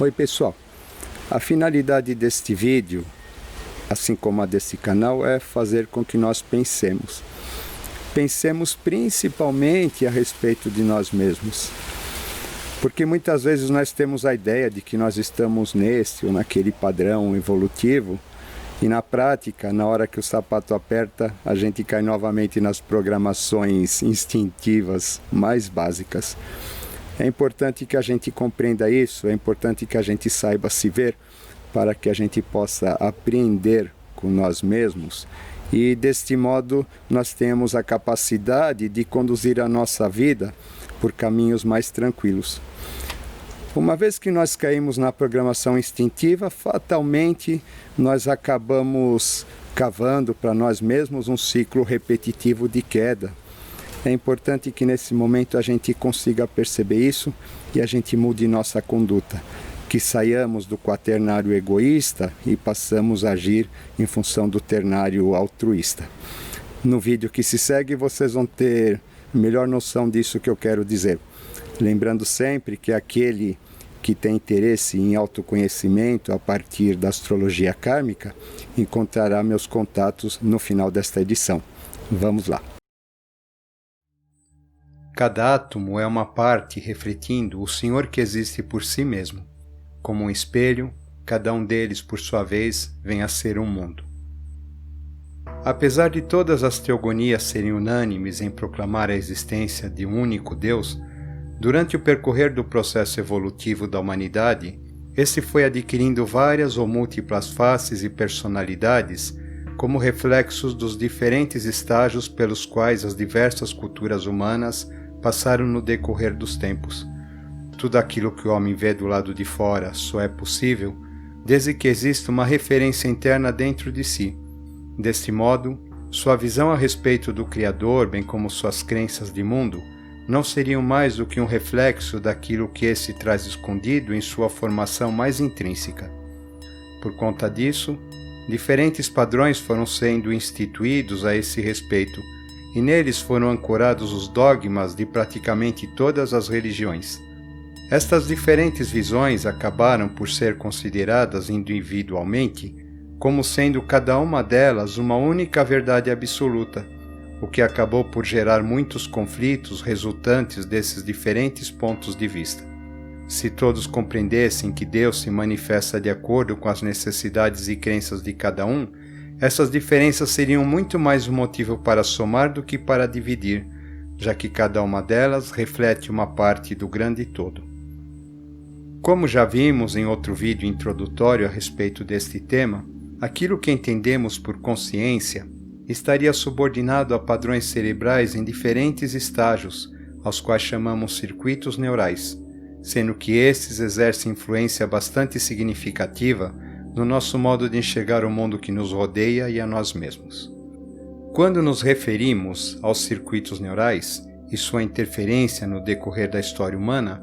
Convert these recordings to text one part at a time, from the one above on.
Oi pessoal, a finalidade deste vídeo, assim como a desse canal, é fazer com que nós pensemos. Pensemos principalmente a respeito de nós mesmos. Porque muitas vezes nós temos a ideia de que nós estamos nesse ou naquele padrão evolutivo e na prática, na hora que o sapato aperta, a gente cai novamente nas programações instintivas mais básicas. É importante que a gente compreenda isso, é importante que a gente saiba se ver para que a gente possa aprender com nós mesmos e deste modo nós temos a capacidade de conduzir a nossa vida por caminhos mais tranquilos. Uma vez que nós caímos na programação instintiva, fatalmente nós acabamos cavando para nós mesmos um ciclo repetitivo de queda. É importante que nesse momento a gente consiga perceber isso e a gente mude nossa conduta, que saiamos do quaternário egoísta e passamos a agir em função do ternário altruísta. No vídeo que se segue vocês vão ter melhor noção disso que eu quero dizer. Lembrando sempre que aquele que tem interesse em autoconhecimento a partir da astrologia kármica encontrará meus contatos no final desta edição. Vamos lá. Cada átomo é uma parte refletindo o Senhor que existe por si mesmo. Como um espelho, cada um deles, por sua vez, vem a ser um mundo. Apesar de todas as teogonias serem unânimes em proclamar a existência de um único Deus, durante o percorrer do processo evolutivo da humanidade, este foi adquirindo várias ou múltiplas faces e personalidades como reflexos dos diferentes estágios pelos quais as diversas culturas humanas passaram no decorrer dos tempos. Tudo aquilo que o homem vê do lado de fora só é possível desde que exista uma referência interna dentro de si. Deste modo, sua visão a respeito do Criador, bem como suas crenças de mundo, não seriam mais do que um reflexo daquilo que esse traz escondido em sua formação mais intrínseca. Por conta disso, diferentes padrões foram sendo instituídos a esse respeito, e neles foram ancorados os dogmas de praticamente todas as religiões. Estas diferentes visões acabaram por ser consideradas individualmente como sendo cada uma delas uma única verdade absoluta, o que acabou por gerar muitos conflitos resultantes desses diferentes pontos de vista. Se todos compreendessem que Deus se manifesta de acordo com as necessidades e crenças de cada um, essas diferenças seriam muito mais um motivo para somar do que para dividir, já que cada uma delas reflete uma parte do grande todo. Como já vimos em outro vídeo introdutório a respeito deste tema, aquilo que entendemos por consciência estaria subordinado a padrões cerebrais em diferentes estágios, aos quais chamamos circuitos neurais, sendo que estes exercem influência bastante significativa no nosso modo de enxergar o mundo que nos rodeia e a nós mesmos. Quando nos referimos aos circuitos neurais e sua interferência no decorrer da história humana,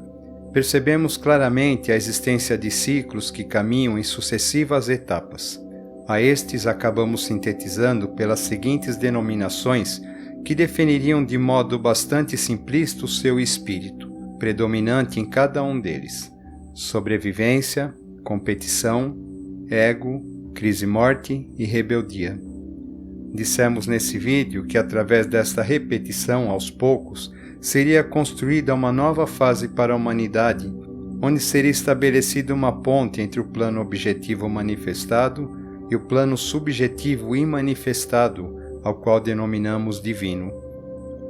percebemos claramente a existência de ciclos que caminham em sucessivas etapas. A estes acabamos sintetizando pelas seguintes denominações que definiriam de modo bastante simplista o seu espírito, predominante em cada um deles: sobrevivência, competição, ego, crise-morte e rebeldia. Dissemos nesse vídeo que através desta repetição, aos poucos, seria construída uma nova fase para a humanidade, onde seria estabelecida uma ponte entre o plano objetivo manifestado e o plano subjetivo imanifestado, ao qual denominamos divino.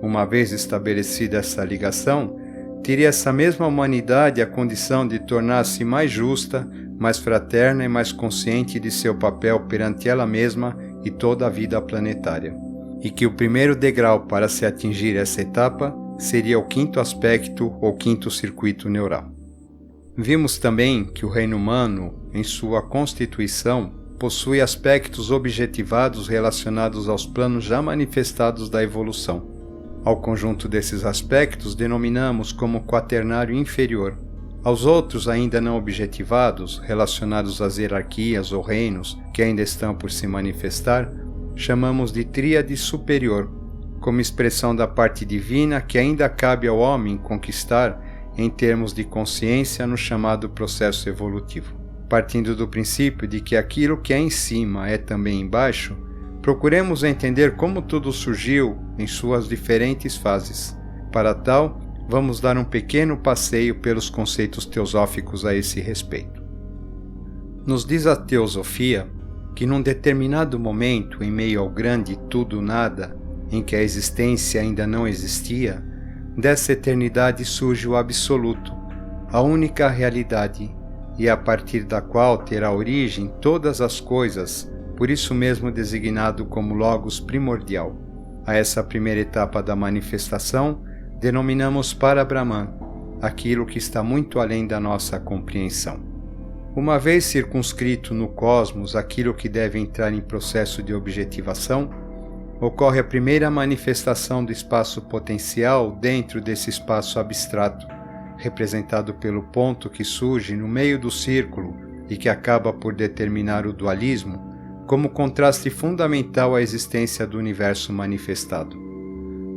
Uma vez estabelecida essa ligação, teria essa mesma humanidade a condição de tornar-se mais justa, mais fraterna e mais consciente de seu papel perante ela mesma e toda a vida planetária. E que o primeiro degrau para se atingir essa etapa seria o quinto aspecto ou quinto circuito neural. Vimos também que o reino humano, em sua constituição, possui aspectos objetivados relacionados aos planos já manifestados da evolução. Ao conjunto desses aspectos denominamos como quaternário inferior. Aos outros ainda não objetivados, relacionados às hierarquias ou reinos que ainda estão por se manifestar, chamamos de tríade superior, como expressão da parte divina que ainda cabe ao homem conquistar em termos de consciência no chamado processo evolutivo. Partindo do princípio de que aquilo que é em cima é também embaixo, procuremos entender como tudo surgiu em suas diferentes fases. Para tal, vamos dar um pequeno passeio pelos conceitos teosóficos a esse respeito. Nos diz a teosofia que num determinado momento, em meio ao grande tudo-nada, em que a existência ainda não existia, dessa eternidade surge o absoluto, a única realidade, e a partir da qual terá origem todas as coisas, por isso mesmo designado como Logos primordial. A essa primeira etapa da manifestação, denominamos Parabrahman, aquilo que está muito além da nossa compreensão. Uma vez circunscrito no cosmos aquilo que deve entrar em processo de objetivação, ocorre a primeira manifestação do espaço potencial dentro desse espaço abstrato, representado pelo ponto que surge no meio do círculo e que acaba por determinar o dualismo, como contraste fundamental à existência do universo manifestado.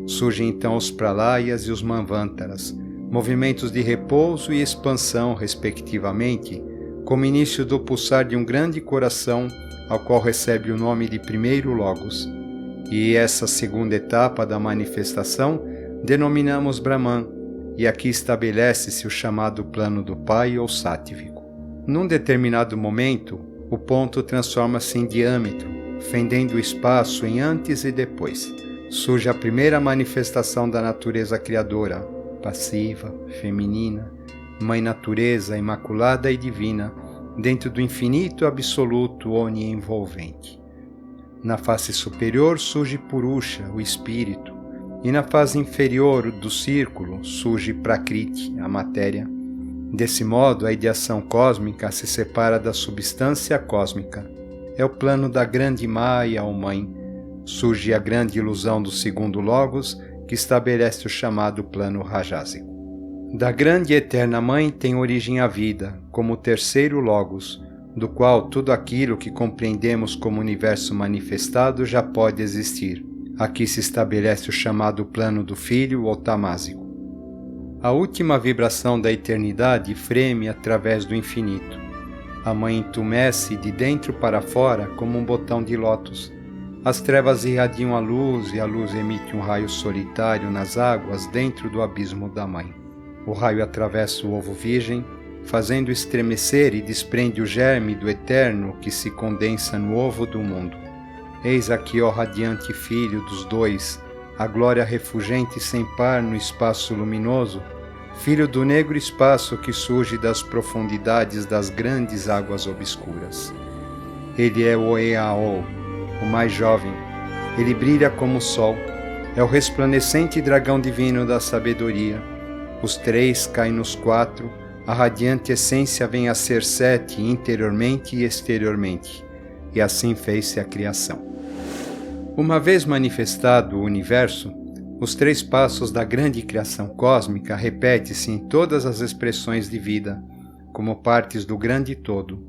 Surgem então os pralayas e os manvantaras, movimentos de repouso e expansão, respectivamente, como início do pulsar de um grande coração, ao qual recebe o nome de primeiro Logos. E essa segunda etapa da manifestação denominamos Brahman, e aqui estabelece-se o chamado plano do Pai ou sátivico. Num determinado momento, o ponto transforma-se em diâmetro, fendendo o espaço em antes e depois. Surge a primeira manifestação da natureza criadora, passiva, feminina, Mãe Natureza, imaculada e divina, dentro do infinito absoluto onienvolvente. Na face superior surge Purusha, o espírito, e na fase inferior do círculo surge Prakriti, a matéria. Desse modo, a ideação cósmica se separa da substância cósmica. É o plano da grande Maya, ou Mãe. Surge a grande ilusão do segundo Logos, que estabelece o chamado plano rajásico. Da grande e eterna Mãe tem origem a vida, como o terceiro Logos, do qual tudo aquilo que compreendemos como universo manifestado já pode existir. Aqui se estabelece o chamado plano do Filho ou tamásico. A última vibração da eternidade freme através do infinito. A Mãe entumece de dentro para fora como um botão de lótus. As trevas irradiam a luz e a luz emite um raio solitário nas águas dentro do abismo da Mãe. O raio atravessa o ovo virgem, fazendo estremecer e desprende o germe do eterno que se condensa no ovo do mundo. Eis aqui, ó radiante Filho dos dois, a glória refulgente sem par no espaço luminoso, filho do negro espaço que surge das profundidades das grandes águas obscuras. Ele é o Eaol, o mais jovem. Ele brilha como o sol. É o resplandecente dragão divino da sabedoria. Os três caem nos quatro, a radiante essência vem a ser 7 interiormente e exteriormente, e assim fez-se a criação. Uma vez manifestado o universo, os 3 passos da grande criação cósmica repete-se em todas as expressões de vida, como partes do grande todo.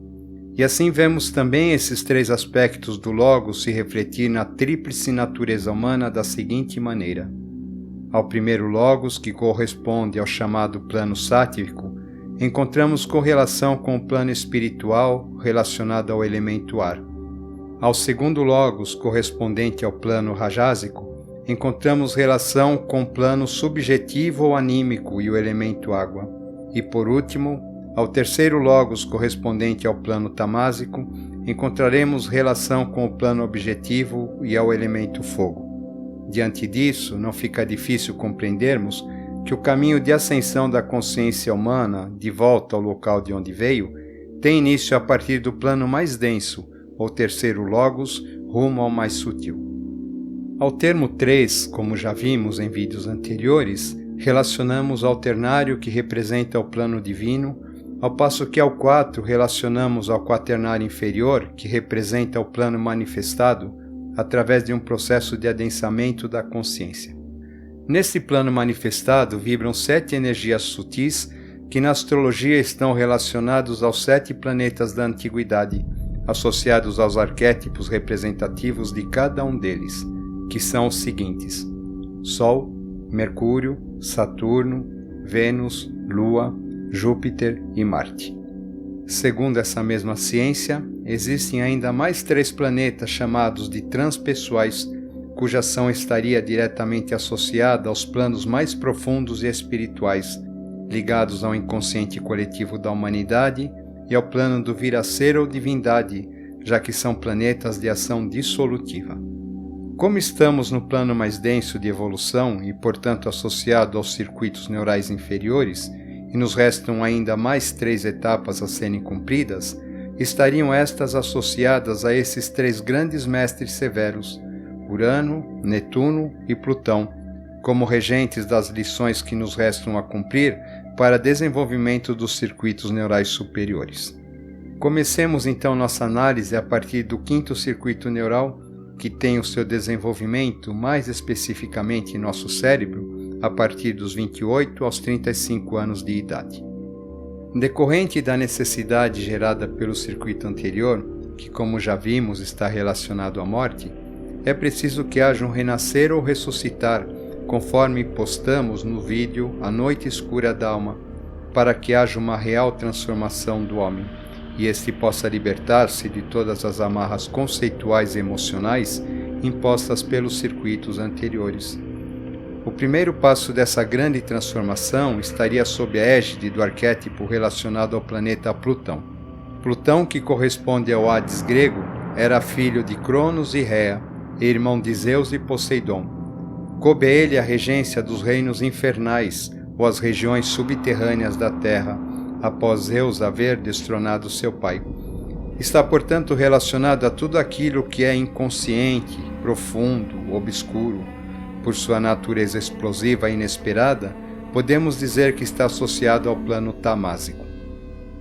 E assim vemos também esses 3 aspectos do Logos se refletir na tríplice natureza humana da seguinte maneira. Ao primeiro Logos, que corresponde ao chamado plano sátivico, encontramos correlação com o plano espiritual relacionado ao elemento ar. Ao segundo Logos, correspondente ao plano rajásico, encontramos relação com o plano subjetivo ou anímico e o elemento água. E por último, ao terceiro Logos, correspondente ao plano tamásico, encontraremos relação com o plano objetivo e ao elemento fogo. Diante disso, não fica difícil compreendermos que o caminho de ascensão da consciência humana, de volta ao local de onde veio, tem início a partir do plano mais denso, ou terceiro Logos, rumo ao mais sutil. Ao termo 3, como já vimos em vídeos anteriores, relacionamos ao ternário que representa o plano divino, ao passo que ao 4 relacionamos ao quaternário inferior, que representa o plano manifestado, através de um processo de adensamento da consciência. Nesse plano manifestado vibram 7 energias sutis que na astrologia estão relacionados aos 7 planetas da antiguidade, associados aos arquétipos representativos de cada um deles, que são os seguintes: Sol, Mercúrio, Saturno, Vênus, Lua, Júpiter e Marte. Segundo essa mesma ciência, existem ainda mais 3 planetas chamados de transpessoais, cuja ação estaria diretamente associada aos planos mais profundos e espirituais, ligados ao inconsciente coletivo da humanidade e ao plano do vir a ser ou divindade, já que são planetas de ação dissolutiva. Como estamos no plano mais denso de evolução e, portanto, associado aos circuitos neurais inferiores, e nos restam ainda mais 3 etapas a serem cumpridas, estariam estas associadas a esses 3 grandes mestres severos, Urano, Netuno e Plutão, como regentes das lições que nos restam a cumprir para desenvolvimento dos circuitos neurais superiores. Comecemos então nossa análise a partir do 5º circuito neural, que tem o seu desenvolvimento mais especificamente em nosso cérebro, a partir dos 28 aos 35 anos de idade. Decorrente da necessidade gerada pelo circuito anterior, que como já vimos está relacionado à morte, é preciso que haja um renascer ou ressuscitar, conforme postamos no vídeo A Noite Escura da Alma, para que haja uma real transformação do homem, e este possa libertar-se de todas as amarras conceituais e emocionais impostas pelos circuitos anteriores. O primeiro passo dessa grande transformação estaria sob a égide do arquétipo relacionado ao planeta Plutão. Plutão, que corresponde ao Hades grego, era filho de Cronos e Rhea, e irmão de Zeus e Poseidon. Coube a ele a regência dos reinos infernais, ou as regiões subterrâneas da Terra, após Zeus haver destronado seu pai. Está, portanto, relacionado a tudo aquilo que é inconsciente, profundo, obscuro. Por sua natureza explosiva e inesperada, podemos dizer que está associado ao plano tamásico.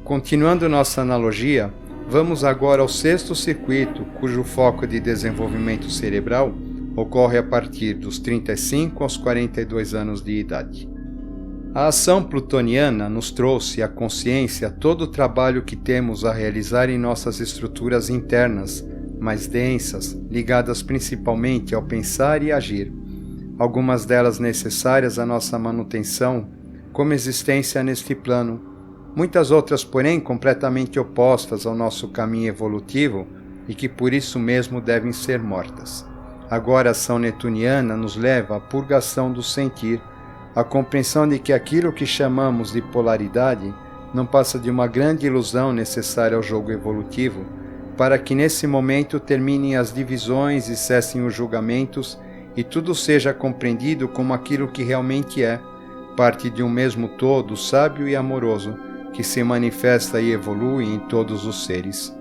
Continuando nossa analogia, vamos agora ao 6º circuito, cujo foco de desenvolvimento cerebral ocorre a partir dos 35 aos 42 anos de idade. A ação plutoniana nos trouxe à consciência todo o trabalho que temos a realizar em nossas estruturas internas, mais densas, ligadas principalmente ao pensar e agir. Algumas delas necessárias à nossa manutenção, como existência neste plano, muitas outras, porém, completamente opostas ao nosso caminho evolutivo e que por isso mesmo devem ser mortas. Agora a ação netuniana nos leva à purgação do sentir, à compreensão de que aquilo que chamamos de polaridade não passa de uma grande ilusão necessária ao jogo evolutivo, para que nesse momento terminem as divisões e cessem os julgamentos e tudo seja compreendido como aquilo que realmente é, parte de um mesmo todo sábio e amoroso, que se manifesta e evolui em todos os seres.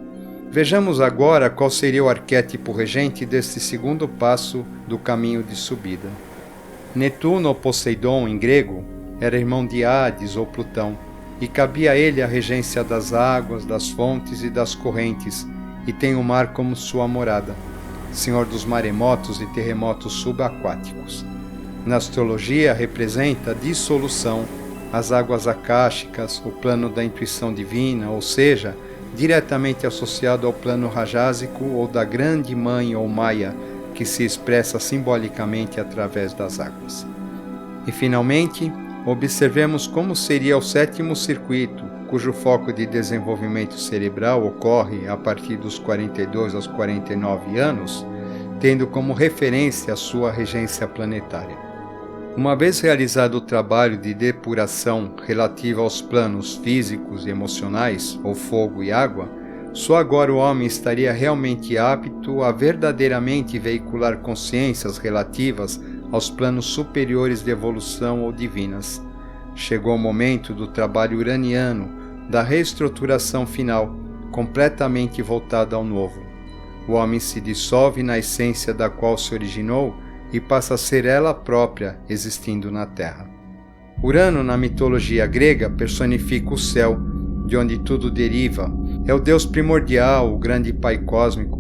Vejamos agora qual seria o arquétipo regente deste segundo passo do caminho de subida. Netuno ou Poseidon, em grego, era irmão de Hades ou Plutão, e cabia a ele a regência das águas, das fontes e das correntes, e tem o mar como sua morada, senhor dos maremotos e terremotos subaquáticos. Na astrologia representa a dissolução, as águas akáshicas, o plano da intuição divina, ou seja, diretamente associado ao plano rajásico ou da grande mãe ou Maia, que se expressa simbolicamente através das águas. E finalmente, observemos como seria o 7º circuito, cujo foco de desenvolvimento cerebral ocorre a partir dos 42 aos 49 anos, tendo como referência a sua regência planetária. Uma vez realizado o trabalho de depuração relativo aos planos físicos e emocionais, ou fogo e água, só agora o homem estaria realmente apto a verdadeiramente veicular consciências relativas aos planos superiores de evolução ou divinas. Chegou o momento do trabalho uraniano, da reestruturação final, completamente voltada ao novo. O homem se dissolve na essência da qual se originou e passa a ser ela própria, existindo na Terra. Urano, na mitologia grega, personifica o céu, de onde tudo deriva. É o Deus primordial, o grande Pai cósmico.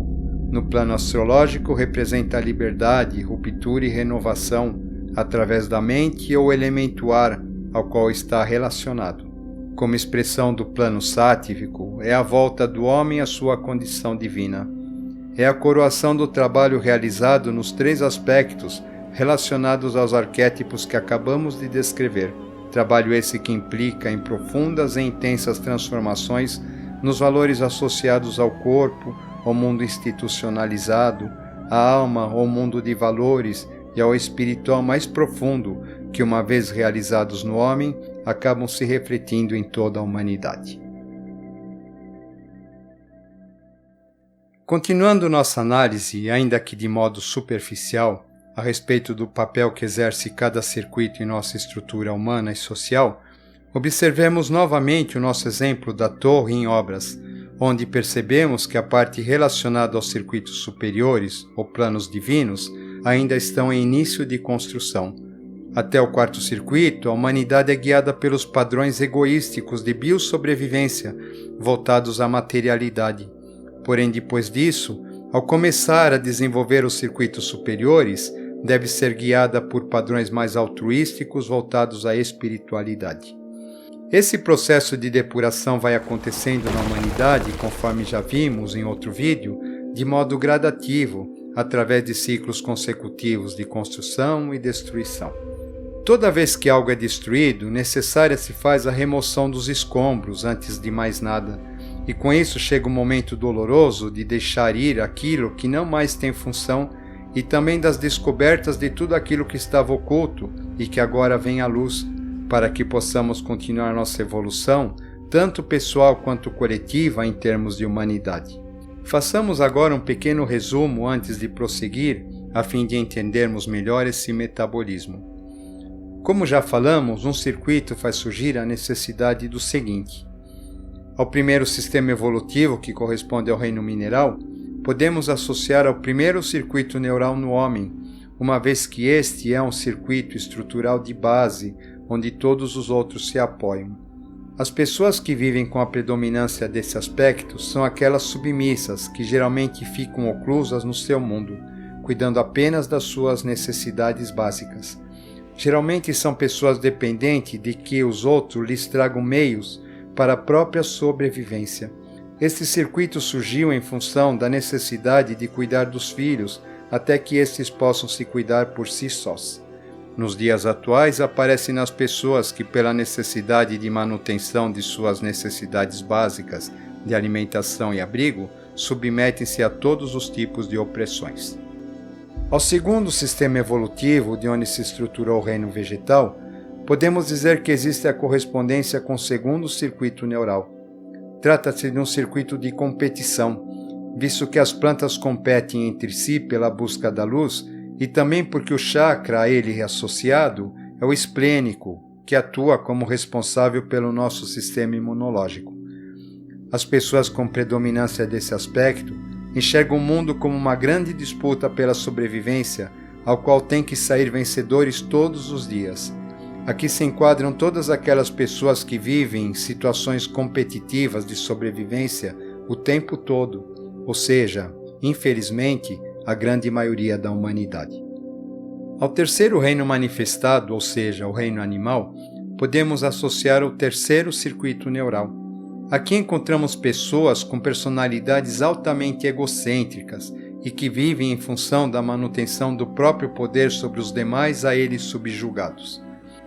No plano astrológico, representa a liberdade, ruptura e renovação, através da mente ou elemento ar, ao qual está relacionado. Como expressão do plano sátivico, é a volta do homem à sua condição divina. É a coroação do trabalho realizado nos 3 aspectos relacionados aos arquétipos que acabamos de descrever, Trabalho esse que implica em profundas e intensas transformações nos valores associados ao corpo, ao mundo institucionalizado, à alma, ao mundo de valores e ao espiritual mais profundo, que uma vez realizados no homem, acabam se refletindo em toda a humanidade. Continuando nossa análise, ainda que de modo superficial, a respeito do papel que exerce cada circuito em nossa estrutura humana e social, observemos novamente o nosso exemplo da torre em obras, onde percebemos que a parte relacionada aos circuitos superiores ou planos divinos ainda estão em início de construção. Até o quarto circuito, a humanidade é guiada pelos padrões egoísticos de biossobrevivência voltados à materialidade. Porém, depois disso, ao começar a desenvolver os circuitos superiores, deve ser guiada por padrões mais altruísticos voltados à espiritualidade. Esse processo de depuração vai acontecendo na humanidade, conforme já vimos em outro vídeo, de modo gradativo, através de ciclos consecutivos de construção e destruição. Toda vez que algo é destruído, necessária se faz a remoção dos escombros antes de mais nada, e com isso chega o momento doloroso de deixar ir aquilo que não mais tem função e também das descobertas de tudo aquilo que estava oculto e que agora vem à luz, para que possamos continuar nossa evolução, tanto pessoal quanto coletiva em termos de humanidade. Façamos agora um pequeno resumo antes de prosseguir, a fim de entendermos melhor esse metabolismo. Como já falamos, um circuito faz surgir a necessidade do seguinte. Ao primeiro sistema evolutivo, que corresponde ao reino mineral, podemos associar ao primeiro circuito neural no homem, uma vez que este é um circuito estrutural de base, onde todos os outros se apoiam. As pessoas que vivem com a predominância desse aspecto são aquelas submissas, que geralmente ficam oclusas no seu mundo, cuidando apenas das suas necessidades básicas. Geralmente são pessoas dependentes de que os outros lhes tragam meios para a própria sobrevivência. Este circuito surgiu em função da necessidade de cuidar dos filhos até que estes possam se cuidar por si sós. Nos dias atuais, aparece nas pessoas que, pela necessidade de manutenção de suas necessidades básicas de alimentação e abrigo, submetem-se a todos os tipos de opressões. Ao segundo sistema evolutivo, de onde se estruturou o reino vegetal, podemos dizer que existe a correspondência com o segundo circuito neural. Trata-se de um circuito de competição, visto que as plantas competem entre si pela busca da luz e também porque o chakra a ele associado é o esplênico, que atua como responsável pelo nosso sistema imunológico. As pessoas com predominância desse aspecto enxergam o mundo como uma grande disputa pela sobrevivência, ao qual tem que sair vencedores todos os dias. Aqui se enquadram todas aquelas pessoas que vivem em situações competitivas de sobrevivência o tempo todo, ou seja, infelizmente, a grande maioria da humanidade. Ao terceiro reino manifestado, ou seja, o reino animal, podemos associar o terceiro circuito neural. Aqui encontramos pessoas com personalidades altamente egocêntricas e que vivem em função da manutenção do próprio poder sobre os demais a eles subjugados.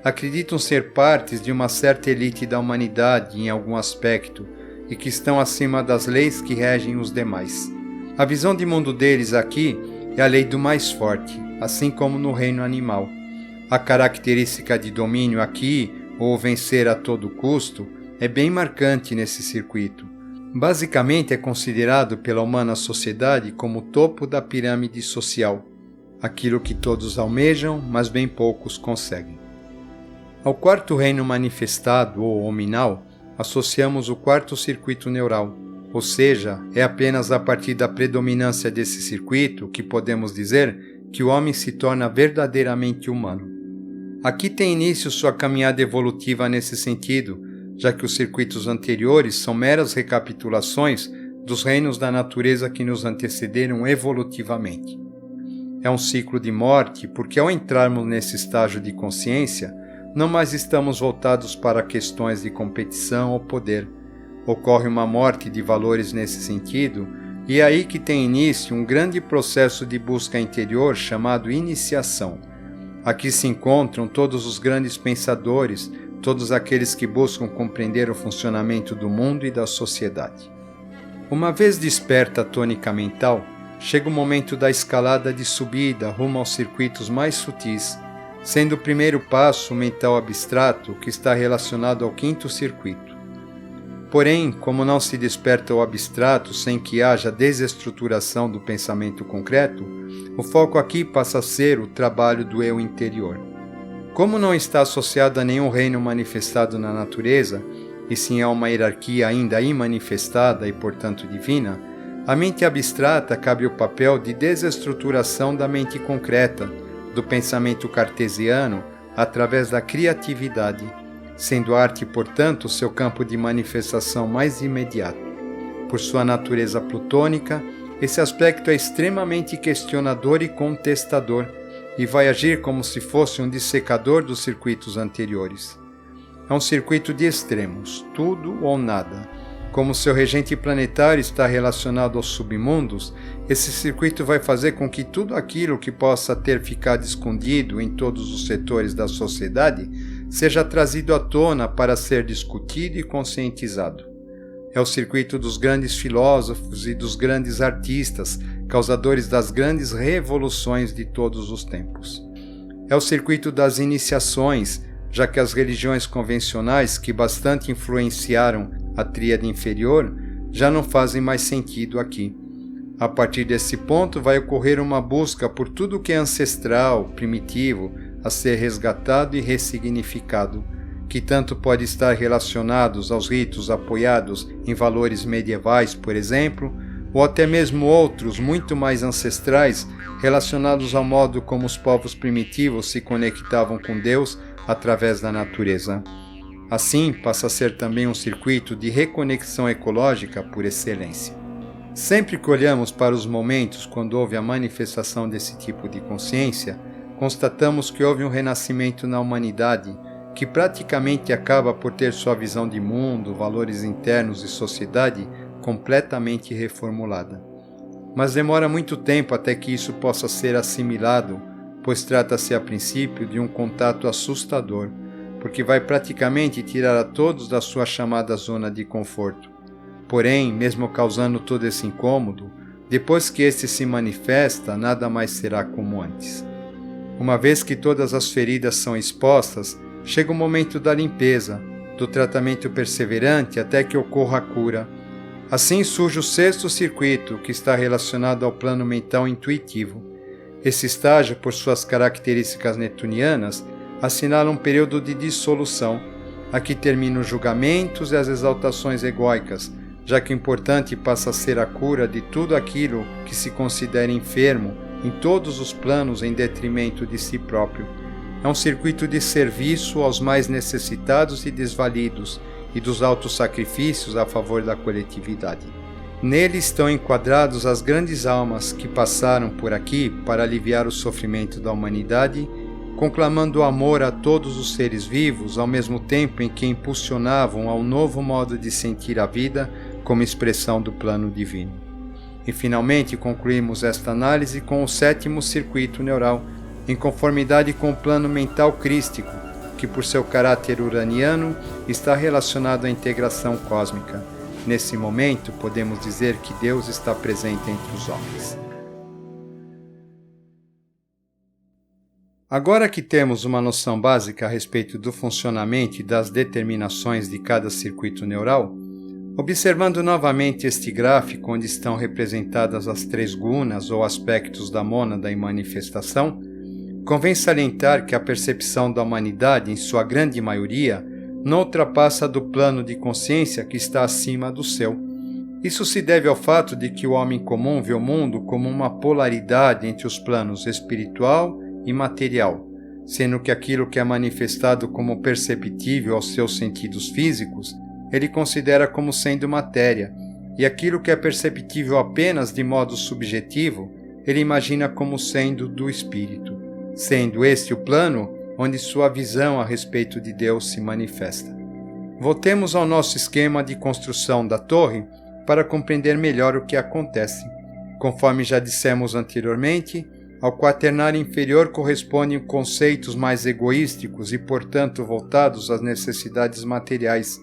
Acreditam ser partes de uma certa elite da humanidade em algum aspecto e que estão acima das leis que regem os demais. A visão de mundo deles aqui é a lei do mais forte, assim como no reino animal. A característica de domínio aqui, ou vencer a todo custo, é bem marcante nesse circuito. Basicamente é considerado pela humana sociedade como o topo da pirâmide social, aquilo que todos almejam, mas bem poucos conseguem. Ao quarto reino manifestado, ou hominal, associamos o quarto circuito neural, ou seja, é apenas a partir da predominância desse circuito que podemos dizer que o homem se torna verdadeiramente humano. Aqui tem início sua caminhada evolutiva nesse sentido, já que os circuitos anteriores são meras recapitulações dos reinos da natureza que nos antecederam evolutivamente. É um ciclo de morte, porque ao entrarmos nesse estágio de consciência, não mais estamos voltados para questões de competição ou poder. Ocorre uma morte de valores nesse sentido, e é aí que tem início um grande processo de busca interior chamado iniciação. Aqui se encontram todos os grandes pensadores, todos aqueles que buscam compreender o funcionamento do mundo e da sociedade. Uma vez desperta a tônica mental, chega o momento da escalada de subida rumo aos circuitos mais sutis, sendo o primeiro passo o mental abstrato, que está relacionado ao quinto circuito. Porém, como não se desperta o abstrato sem que haja desestruturação do pensamento concreto, o foco aqui passa a ser o trabalho do eu interior. Como não está associado a nenhum reino manifestado na natureza, e sim a uma hierarquia ainda imanifestada e, portanto, divina, a mente abstrata cabe o papel de desestruturação da mente concreta, do pensamento cartesiano, através da criatividade, sendo a arte, portanto, seu campo de manifestação mais imediato. Por sua natureza plutônica, esse aspecto é extremamente questionador e contestador, e vai agir como se fosse um dissecador dos circuitos anteriores. É um circuito de extremos, tudo ou nada. Como seu regente planetário está relacionado aos submundos, esse circuito vai fazer com que tudo aquilo que possa ter ficado escondido em todos os setores da sociedade seja trazido à tona para ser discutido e conscientizado. É o circuito dos grandes filósofos e dos grandes artistas, causadores das grandes revoluções de todos os tempos. É o circuito das iniciações, já que as religiões convencionais que bastante influenciaram a tríade inferior já não fazem mais sentido aqui. A partir desse ponto vai ocorrer uma busca por tudo que é ancestral, primitivo, a ser resgatado e ressignificado, que tanto pode estar relacionados aos ritos apoiados em valores medievais, por exemplo, ou até mesmo outros muito mais ancestrais relacionados ao modo como os povos primitivos se conectavam com Deus através da natureza. Assim, passa a ser também um circuito de reconexão ecológica por excelência. Sempre que olhamos para os momentos quando houve a manifestação desse tipo de consciência, constatamos que houve um renascimento na humanidade que praticamente acaba por ter sua visão de mundo, valores internos e sociedade completamente reformulada. Mas demora muito tempo até que isso possa ser assimilado, pois trata-se a princípio de um contato assustador, porque vai praticamente tirar a todos da sua chamada zona de conforto. Porém, mesmo causando todo esse incômodo, depois que este se manifesta, nada mais será como antes. Uma vez que todas as feridas são expostas, chega o momento da limpeza, do tratamento perseverante até que ocorra a cura. Assim surge o sexto circuito, que está relacionado ao plano mental intuitivo. Esse estágio, por suas características neptunianas, assinala um período de dissolução. Aqui terminam os julgamentos e as exaltações egóicas, já que o importante passa a ser a cura de tudo aquilo que se considera enfermo em todos os planos em detrimento de si próprio. É um circuito de serviço aos mais necessitados e desvalidos e dos altos sacrifícios a favor da coletividade. Nele estão enquadrados as grandes almas que passaram por aqui para aliviar o sofrimento da humanidade, conclamando o amor a todos os seres vivos, ao mesmo tempo em que impulsionavam a um novo modo de sentir a vida como expressão do plano divino. E finalmente concluímos esta análise com o sétimo circuito neural, em conformidade com o plano mental crístico, que por seu caráter uraniano está relacionado à integração cósmica. Nesse momento, podemos dizer que Deus está presente entre os homens. Agora que temos uma noção básica a respeito do funcionamento e das determinações de cada circuito neural, observando novamente este gráfico onde estão representadas as três gunas ou aspectos da mônada em manifestação, convém salientar que a percepção da humanidade, em sua grande maioria, não ultrapassa do plano de consciência que está acima do seu. Isso se deve ao fato de que o homem comum vê o mundo como uma polaridade entre os planos espiritual e material, sendo que aquilo que é manifestado como perceptível aos seus sentidos físicos, ele considera como sendo matéria, e aquilo que é perceptível apenas de modo subjetivo, ele imagina como sendo do espírito, sendo este o plano onde sua visão a respeito de Deus se manifesta. Voltemos ao nosso esquema de construção da torre para compreender melhor o que acontece. Conforme já dissemos anteriormente, Ao quaternário inferior correspondem conceitos mais egoísticos e, portanto, voltados às necessidades materiais,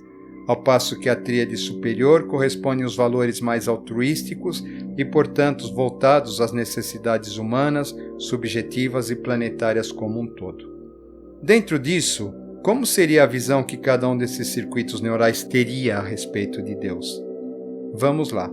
ao passo que a tríade superior corresponde aos valores mais altruísticos e, portanto, voltados às necessidades humanas, subjetivas e planetárias como um todo. Dentro disso, como seria a visão que cada um desses circuitos neurais teria a respeito de Deus? Vamos lá.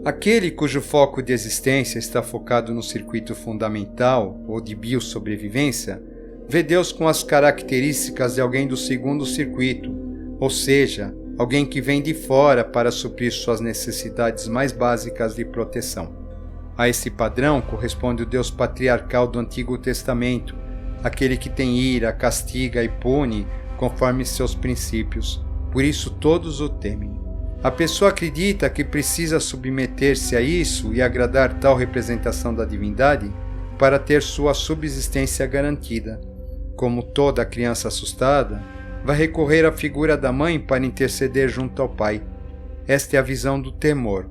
Aquele cujo foco de existência está focado no circuito fundamental ou de biosobrevivência, vê Deus com as características de alguém do segundo circuito, ou seja, alguém que vem de fora para suprir suas necessidades mais básicas de proteção. A esse padrão corresponde o Deus patriarcal do Antigo Testamento, aquele que tem ira, castiga e pune conforme seus princípios, por isso todos o temem. A pessoa acredita que precisa submeter-se a isso e agradar tal representação da divindade para ter sua subsistência garantida. Como toda criança assustada, vai recorrer à figura da mãe para interceder junto ao pai. Esta é a visão do temor.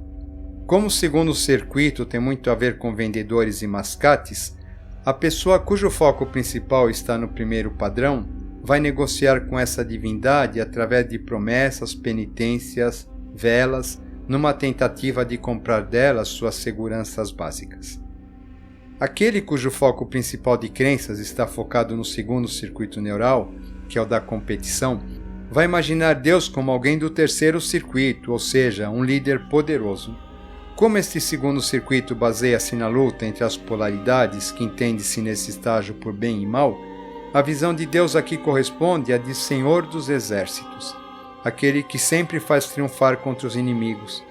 Como o segundo circuito tem muito a ver com vendedores e mascates, a pessoa cujo foco principal está no primeiro padrão vai negociar com essa divindade através de promessas, penitências, velas, numa tentativa de comprar dela suas seguranças básicas. Aquele cujo foco principal de crenças está focado no segundo circuito neural, que é o da competição, vai imaginar Deus como alguém do terceiro circuito, ou seja, um líder poderoso. Como este segundo circuito baseia-se na luta entre as polaridades, que entende-se nesse estágio por bem e mal, a visão de Deus aqui corresponde à de Senhor dos Exércitos, aquele que sempre faz triunfar contra os inimigos.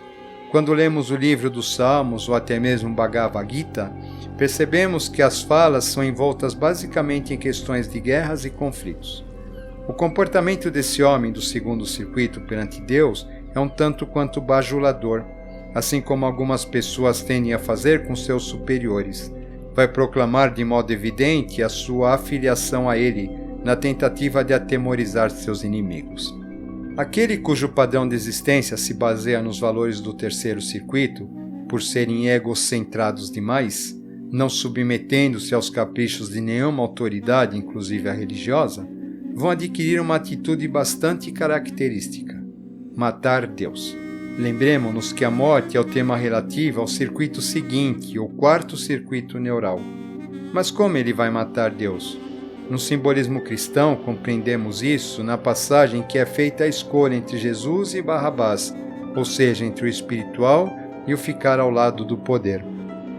Quando lemos o livro dos Salmos ou até mesmo Bhagavad Gita, percebemos que as falas são envoltas basicamente em questões de guerras e conflitos. O comportamento desse homem do segundo circuito perante Deus é um tanto quanto bajulador, assim como algumas pessoas tendem a fazer com seus superiores. Vai proclamar de modo evidente a sua afiliação a ele, na tentativa de atemorizar seus inimigos. Aquele cujo padrão de existência se baseia nos valores do terceiro circuito, por serem egocentrados demais, não submetendo-se aos caprichos de nenhuma autoridade, inclusive a religiosa, vão adquirir uma atitude bastante característica: matar Deus. Lembremos-nos que a morte é o tema relativo ao circuito seguinte, o quarto circuito neural. Mas como ele vai matar Deus? No simbolismo cristão, compreendemos isso na passagem que é feita a escolha entre Jesus e Barrabás, ou seja, entre o espiritual e o ficar ao lado do poder.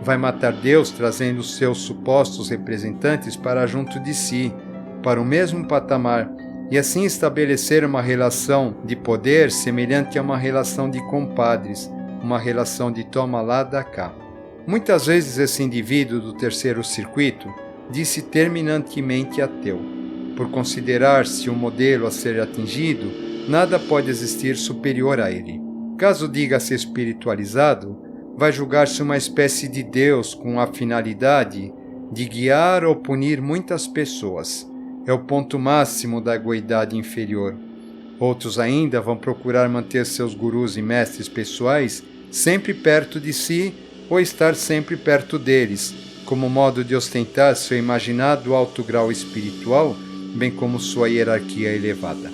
Vai matar Deus trazendo seus supostos representantes para junto de si, para o mesmo patamar, e assim estabelecer uma relação de poder semelhante a uma relação de compadres, uma relação de toma lá, dá cá. Muitas vezes esse indivíduo do terceiro circuito diz-se terminantemente ateu. Por considerar-se um modelo a ser atingido, nada pode existir superior a ele. Caso diga-se espiritualizado, vai julgar-se uma espécie de Deus com a finalidade de guiar ou punir muitas pessoas. É o ponto máximo da egoidade inferior. Outros ainda vão procurar manter seus gurus e mestres pessoais sempre perto de si ou estar sempre perto deles, como modo de ostentar seu imaginado alto grau espiritual, bem como sua hierarquia elevada.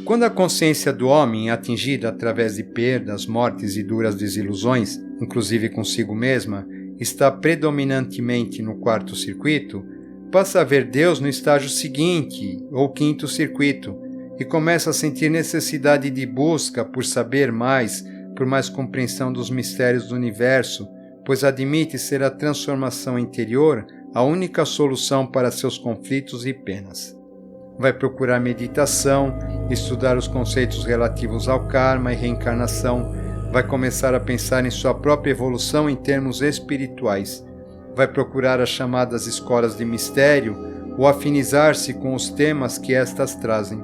Quando a consciência do homem é atingida através de perdas, mortes e duras desilusões, inclusive consigo mesma, está predominantemente no quarto circuito, passa a ver Deus no estágio seguinte, ou quinto circuito, e começa a sentir necessidade de busca por saber mais, por mais compreensão dos mistérios do universo, pois admite ser a transformação interior a única solução para seus conflitos e penas. Vai procurar meditação, estudar os conceitos relativos ao karma e reencarnação, vai começar a pensar em sua própria evolução em termos espirituais, vai procurar as chamadas escolas de mistério ou afinizar-se com os temas que estas trazem.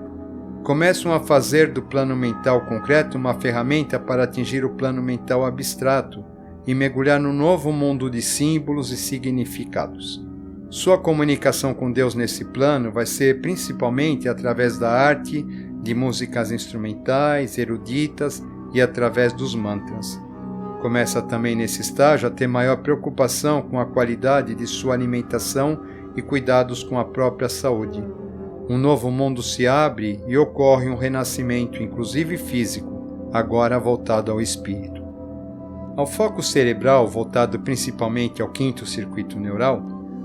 Começam a fazer do plano mental concreto uma ferramenta para atingir o plano mental abstrato e mergulhar no novo mundo de símbolos e significados. Sua comunicação com Deus nesse plano vai ser principalmente através da arte, de músicas instrumentais, eruditas e através dos mantras. Começa também nesse estágio a ter maior preocupação com a qualidade de sua alimentação e cuidados com a própria saúde. Um novo mundo se abre e ocorre um renascimento, inclusive físico, agora voltado ao espírito. Ao foco cerebral, voltado principalmente ao quinto circuito neural,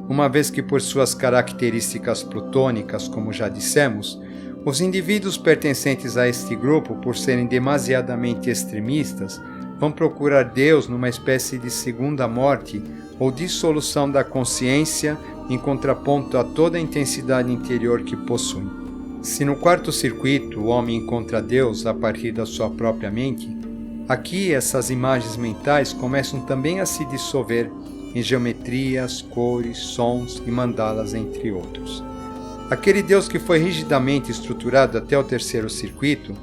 uma vez que por suas características plutônicas, como já dissemos, os indivíduos pertencentes a este grupo, por serem demasiadamente extremistas, vão procurar Deus numa espécie de segunda morte ou dissolução da consciência em contraponto a toda a intensidade interior que possuem. Se no quarto circuito o homem encontra Deus a partir da sua própria mente, aqui essas imagens mentais começam também a se dissolver em geometrias, cores, sons e mandalas, entre outros. Aquele Deus que foi rigidamente estruturado até o terceiro circuito,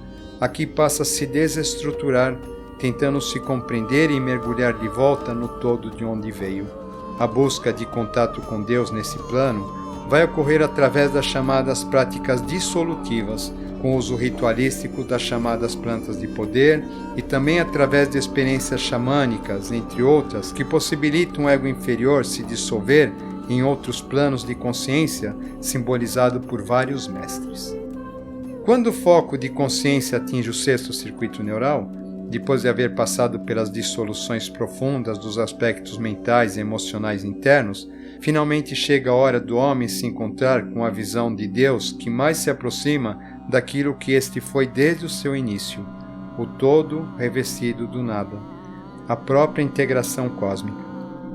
aqui passa a se desestruturar, tentando se compreender e mergulhar de volta no todo de onde veio. A busca de contato com Deus nesse plano vai ocorrer através das chamadas práticas dissolutivas, com uso ritualístico das chamadas plantas de poder e também através de experiências xamânicas, entre outras, que possibilitam o ego inferior se dissolver em outros planos de consciência, simbolizado por vários mestres. Quando o foco de consciência atinge o sexto circuito neural, depois de haver passado pelas dissoluções profundas dos aspectos mentais e emocionais internos, finalmente chega a hora do homem se encontrar com a visão de Deus que mais se aproxima daquilo que este foi desde o seu início, o todo revestido do nada, a própria integração cósmica.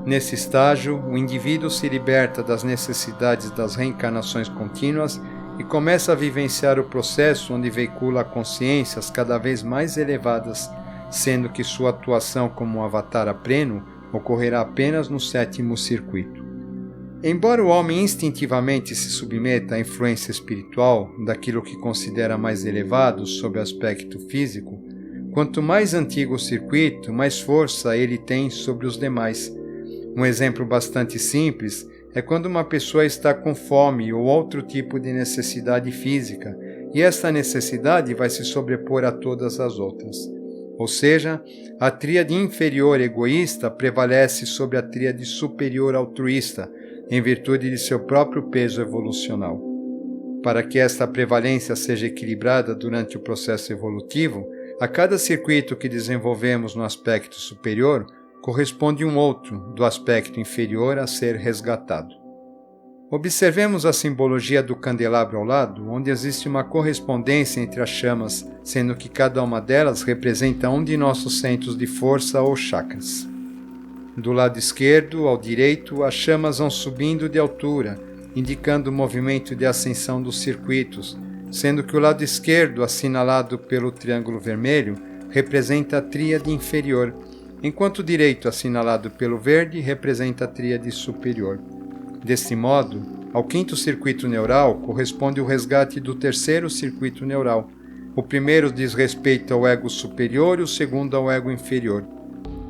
Nesse estágio, o indivíduo se liberta das necessidades das reencarnações contínuas e começa a vivenciar o processo onde veicula consciências cada vez mais elevadas, sendo que sua atuação como um avatar a pleno ocorrerá apenas no sétimo circuito. Embora o homem instintivamente se submeta à influência espiritual daquilo que considera mais elevado sob o aspecto físico, quanto mais antigo o circuito, mais força ele tem sobre os demais. Um exemplo bastante simples é quando uma pessoa está com fome ou outro tipo de necessidade física, e esta necessidade vai se sobrepor a todas as outras. Ou seja, a tríade inferior egoísta prevalece sobre a tríade superior altruísta, em virtude de seu próprio peso evolucional. Para que esta prevalência seja equilibrada durante o processo evolutivo, a cada circuito que desenvolvemos no aspecto superior, corresponde um outro do aspecto inferior a ser resgatado. Observemos a simbologia do candelabro ao lado, onde existe uma correspondência entre as chamas, sendo que cada uma delas representa um de nossos centros de força ou chakras. Do lado esquerdo ao direito, as chamas vão subindo de altura, indicando o movimento de ascensão dos circuitos, sendo que o lado esquerdo, assinalado pelo triângulo vermelho, representa a tríade inferior, enquanto o direito, assinalado pelo verde, representa a tríade superior. Desse modo, ao quinto circuito neural corresponde o resgate do terceiro circuito neural. O primeiro diz respeito ao ego superior e o segundo ao ego inferior.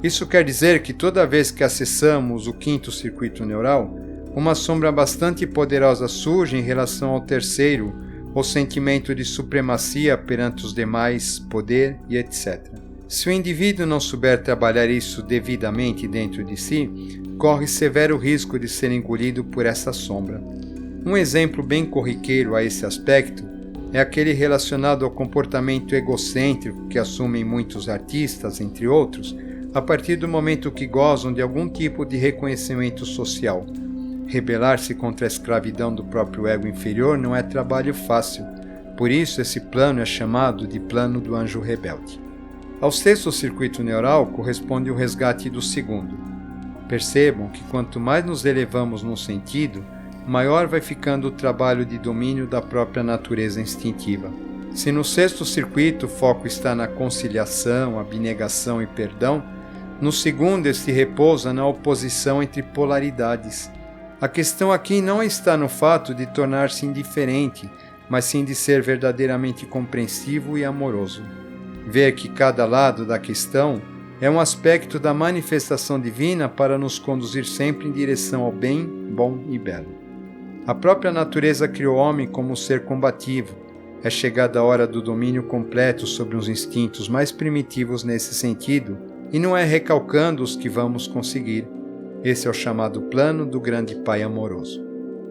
Isso quer dizer que toda vez que acessamos o quinto circuito neural, uma sombra bastante poderosa surge em relação ao terceiro, o sentimento de supremacia perante os demais, poder e etc. Se o indivíduo não souber trabalhar isso devidamente dentro de si, corre severo risco de ser engolido por essa sombra. Um exemplo bem corriqueiro a esse aspecto é aquele relacionado ao comportamento egocêntrico que assumem muitos artistas, entre outros, a partir do momento que gozam de algum tipo de reconhecimento social. Rebelar-se contra a escravidão do próprio ego inferior não é trabalho fácil, por isso esse plano é chamado de plano do anjo rebelde. Ao sexto circuito neural corresponde o resgate do segundo. Percebam que quanto mais nos elevamos num sentido, maior vai ficando o trabalho de domínio da própria natureza instintiva. Se no sexto circuito o foco está na conciliação, abnegação e perdão, no segundo este repousa na oposição entre polaridades. A questão aqui não está no fato de tornar-se indiferente, mas sim de ser verdadeiramente compreensivo e amoroso. Ver que cada lado da questão é um aspecto da manifestação divina para nos conduzir sempre em direção ao bem, bom e belo. A própria natureza criou o homem como um ser combativo. É chegada a hora do domínio completo sobre os instintos mais primitivos nesse sentido, e não é recalcando-os que vamos conseguir. Esse é o chamado plano do grande Pai amoroso.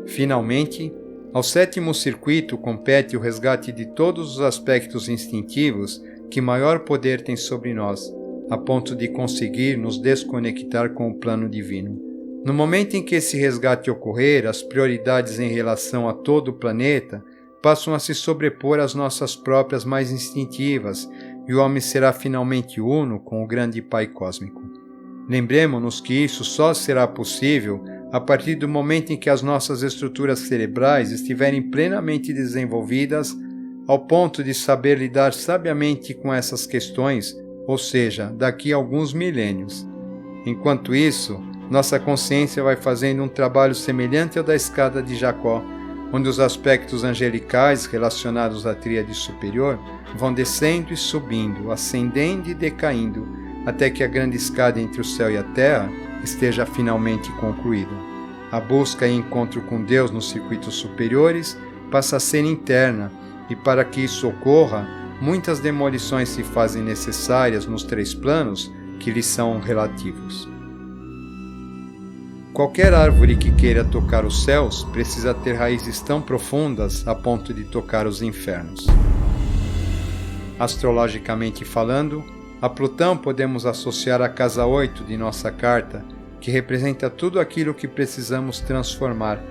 Finalmente, ao sétimo circuito compete o resgate de todos os aspectos instintivos que maior poder tem sobre nós, a ponto de conseguir nos desconectar com o plano divino. No momento em que esse resgate ocorrer, as prioridades em relação a todo o planeta passam a se sobrepor às nossas próprias mais instintivas, e o homem será finalmente uno com o grande Pai cósmico. Lembremos-nos que isso só será possível a partir do momento em que as nossas estruturas cerebrais estiverem plenamente desenvolvidas ao ponto de saber lidar sabiamente com essas questões, ou seja, daqui a alguns milênios. Enquanto isso, nossa consciência vai fazendo um trabalho semelhante ao da escada de Jacó, onde os aspectos angelicais relacionados à tríade superior vão descendo e subindo, ascendendo e decaindo, até que a grande escada entre o céu e a terra esteja finalmente concluída. A busca e encontro com Deus nos circuitos superiores passa a ser interna, e para que isso ocorra, muitas demolições se fazem necessárias nos 3 planos que lhes são relativos. Qualquer árvore que queira tocar os céus precisa ter raízes tão profundas a ponto de tocar os infernos. Astrologicamente falando, a Plutão podemos associar a casa 8 de nossa carta, que representa tudo aquilo que precisamos transformar.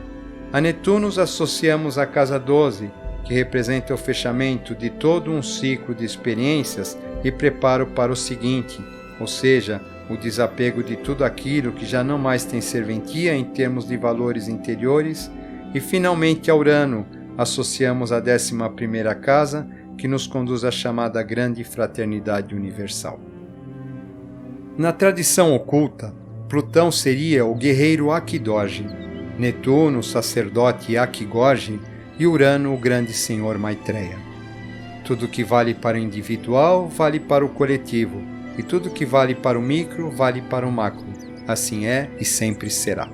A Netuno associamos a casa 12, que representa o fechamento de todo um ciclo de experiências e preparo para o seguinte, ou seja, o desapego de tudo aquilo que já não mais tem serventia em termos de valores interiores, e finalmente a Urano associamos a 11ª casa, que nos conduz à chamada Grande Fraternidade Universal. Na tradição oculta, Plutão seria o guerreiro Akidoji, Netuno o sacerdote Akigorgi e Urano o grande senhor Maitreya. Tudo que vale para o individual vale para o coletivo, e tudo que vale para o micro vale para o macro. Assim é e sempre será.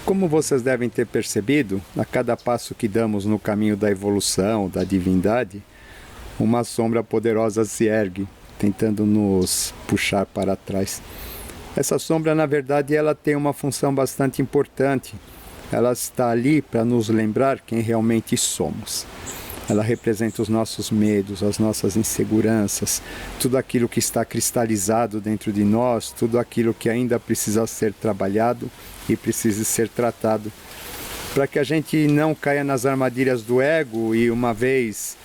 Como vocês devem ter percebido, a cada passo que damos no caminho da evolução, da divindade, uma sombra poderosa se ergue, tentando nos puxar para trás. Essa sombra, na verdade, ela tem uma função bastante importante. Ela está ali para nos lembrar quem realmente somos. Ela representa os nossos medos, as nossas inseguranças, tudo aquilo que está cristalizado dentro de nós, tudo aquilo que ainda precisa ser trabalhado e precisa ser tratado, para que a gente não caia nas armadilhas do ego e uma vez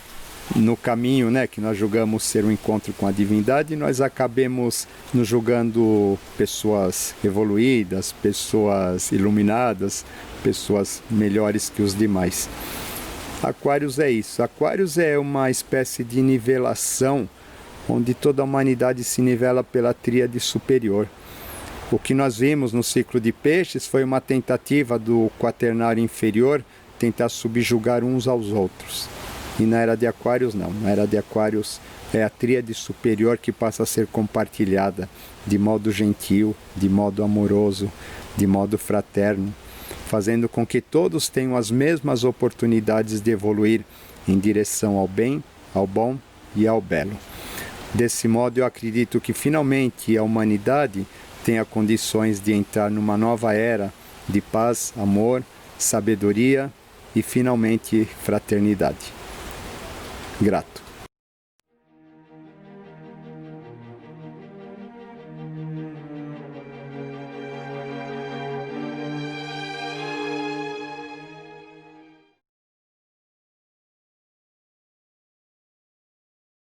no caminho, que nós julgamos ser um encontro com a divindade, nós acabemos nos julgando pessoas evoluídas, pessoas iluminadas, pessoas melhores que os demais. Aquários é isso. Aquários é uma espécie de nivelação, onde toda a humanidade se nivela pela tríade superior. O que nós vimos no ciclo de peixes foi uma tentativa do quaternário inferior tentar subjugar uns aos outros. E na era de Aquários não. Na era de Aquários é a tríade superior que passa a ser compartilhada de modo gentil, de modo amoroso, de modo fraterno, fazendo com que todos tenham as mesmas oportunidades de evoluir em direção ao bem, ao bom e ao belo. Desse modo, eu acredito que finalmente a humanidade tenha condições de entrar numa nova era de paz, amor, sabedoria e finalmente fraternidade. Grato.